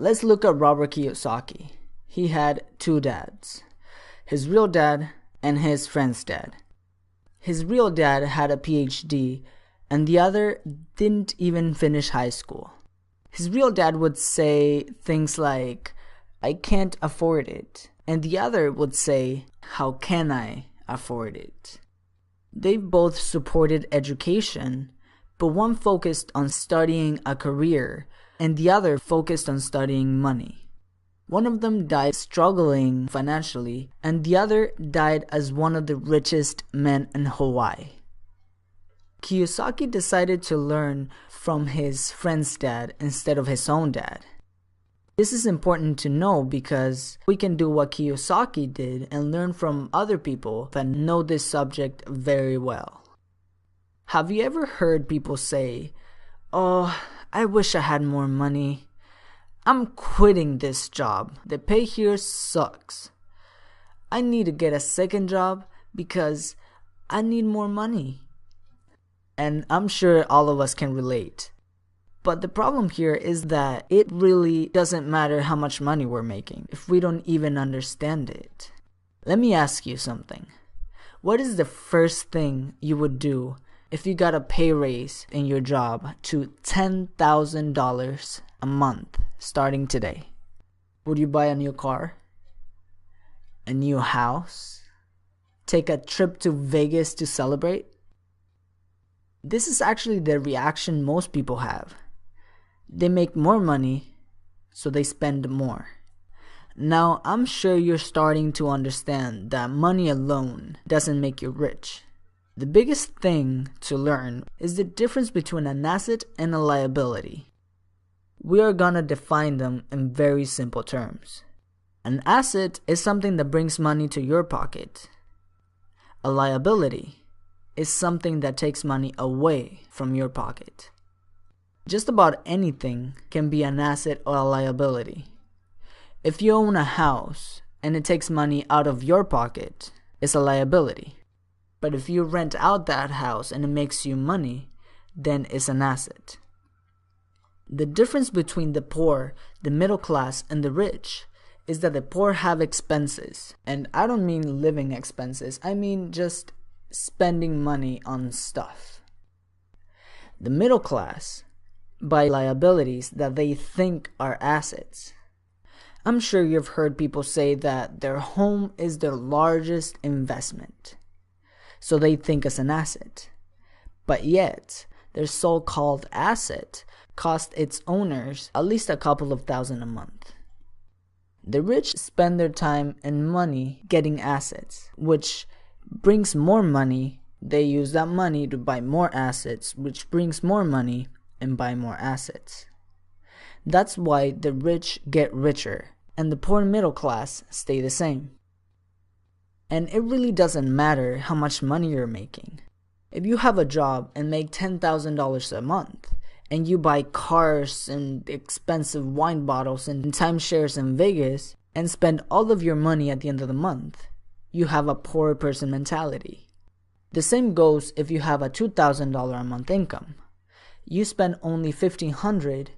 Let's look at Robert Kiyosaki. He had two dads, his real dad and his friend's dad. His real dad had a PhD and the other didn't even finish high school. His real dad would say things like, "I can't afford it," and the other would say, "How can I afford it?" They both supported education, but one focused on studying a career and the other focused on studying money. One of them died struggling financially, and the other died as one of the richest men in Hawaii. Kiyosaki decided to learn from his friend's dad instead of his own dad. This is important to know because we can do what Kiyosaki did and learn from other people that know this subject very well. Have you ever heard people say, "Oh, I wish I had more money. I'm quitting this job. The pay here sucks. I need to get a second job because I need more money." And I'm sure all of us can relate. But the problem here is that it really doesn't matter how much money we're making if we don't even understand it. Let me ask you something. What is the first thing you would do if you got a pay raise in your job to $10,000 a month starting today? Would you buy a new car? A new house? Take a trip to Vegas to celebrate? This is actually the reaction most people have. They make more money, so they spend more. Now, I'm sure you're starting to understand that money alone doesn't make you rich. The biggest thing to learn is the difference between an asset and a liability. We are gonna define them in very simple terms. An asset is something that brings money to your pocket. A liability is something that takes money away from your pocket. Just about anything can be an asset or a liability. If you own a house and it takes money out of your pocket, it's a liability. But if you rent out that house and it makes you money, then it's an asset. The difference between the poor, the middle class, and the rich is that the poor have expenses. And I don't mean living expenses, I mean just spending money on stuff. The middle class buy liabilities that they think are assets. I'm sure you've heard people say that their home is their largest investment, so they think it's an asset. But yet, their so-called asset costs its owners at least a couple of thousand a month. The rich spend their time and money getting assets, which brings more money. They use that money to buy more assets, which brings more money and buy more assets. That's why the rich get richer and the poor middle class stay the same. And it really doesn't matter how much money you're making. If you have a job and make $10,000 a month and you buy cars and expensive wine bottles and timeshares in Vegas and spend all of your money at the end of the month, you have a poor person mentality. The same goes if you have a $2,000 a month income. You spend only $1,500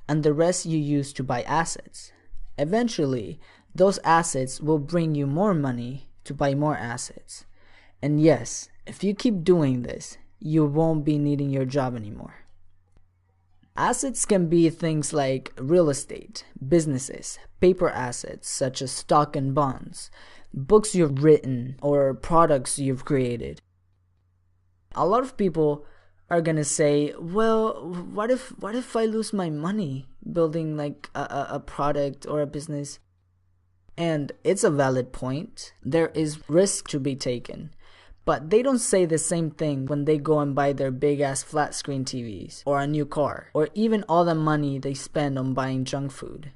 and the rest you use to buy assets. Eventually, those assets will bring you more money to buy more assets. And yes, if you keep doing this, you won't be needing your job anymore. Assets can be things like real estate, businesses, paper assets such as stock and bonds, books you've written, or products you've created. A lot of people are gonna say, well, what if I lose my money building like a product or a business? And it's a valid point. There is risk to be taken. But they don't say the same thing when they go and buy their big ass flat screen TVs or a new car or even all the money they spend on buying junk food.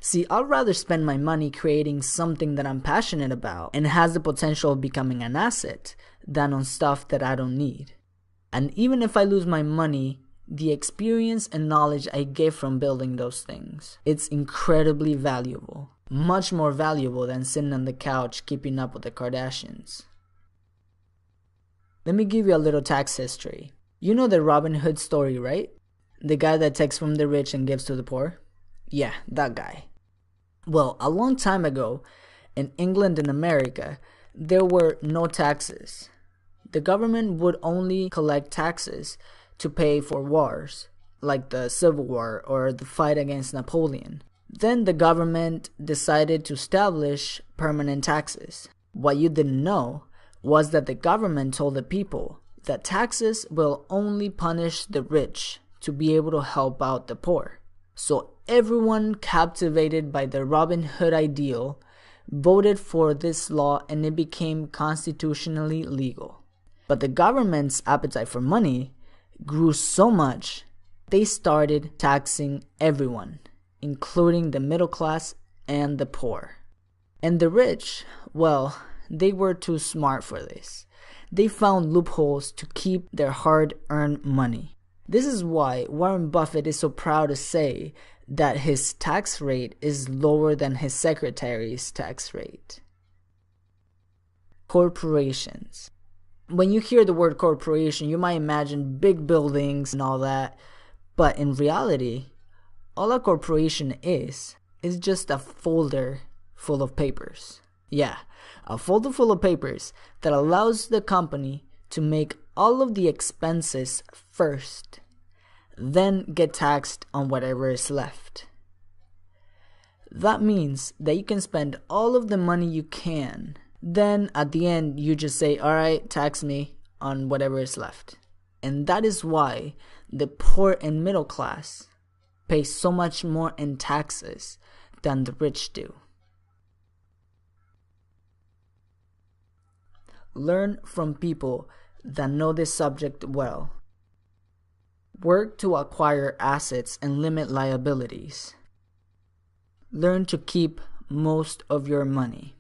See, I'd rather spend my money creating something that I'm passionate about and has the potential of becoming an asset than on stuff that I don't need. And even if I lose my money, the experience and knowledge I get from building those things, it's incredibly valuable. Much more valuable than sitting on the couch keeping up with the Kardashians. Let me give you a little tax history. You know the Robin Hood story, right? The guy that takes from the rich and gives to the poor? Yeah, that guy. Well, a long time ago, in England and America, there were no taxes. The government would only collect taxes to pay for wars, like the Civil War or the fight against Napoleon. Then the government decided to establish permanent taxes. What you didn't know was that the government told the people that taxes will only punish the rich to be able to help out the poor. So everyone captivated by the Robin Hood ideal voted for this law and it became constitutionally legal. But the government's appetite for money grew so much, they started taxing everyone, including the middle class and the poor. And the rich, well, they were too smart for this. They found loopholes to keep their hard-earned money. This is why Warren Buffett is so proud to say that his tax rate is lower than his secretary's tax rate. Corporations. When you hear the word corporation, you might imagine big buildings and all that. But in reality, all a corporation is just a folder full of papers. Yeah, a folder full of papers that allows the company to make all of the expenses first, then get taxed on whatever is left. That means that you can spend all of the money you can. Then at the end, you just say, alright, tax me on whatever is left. And that is why the poor and middle class pay so much more in taxes than the rich do. Learn from people that know this subject well. Work to acquire assets and limit liabilities. Learn to keep most of your money.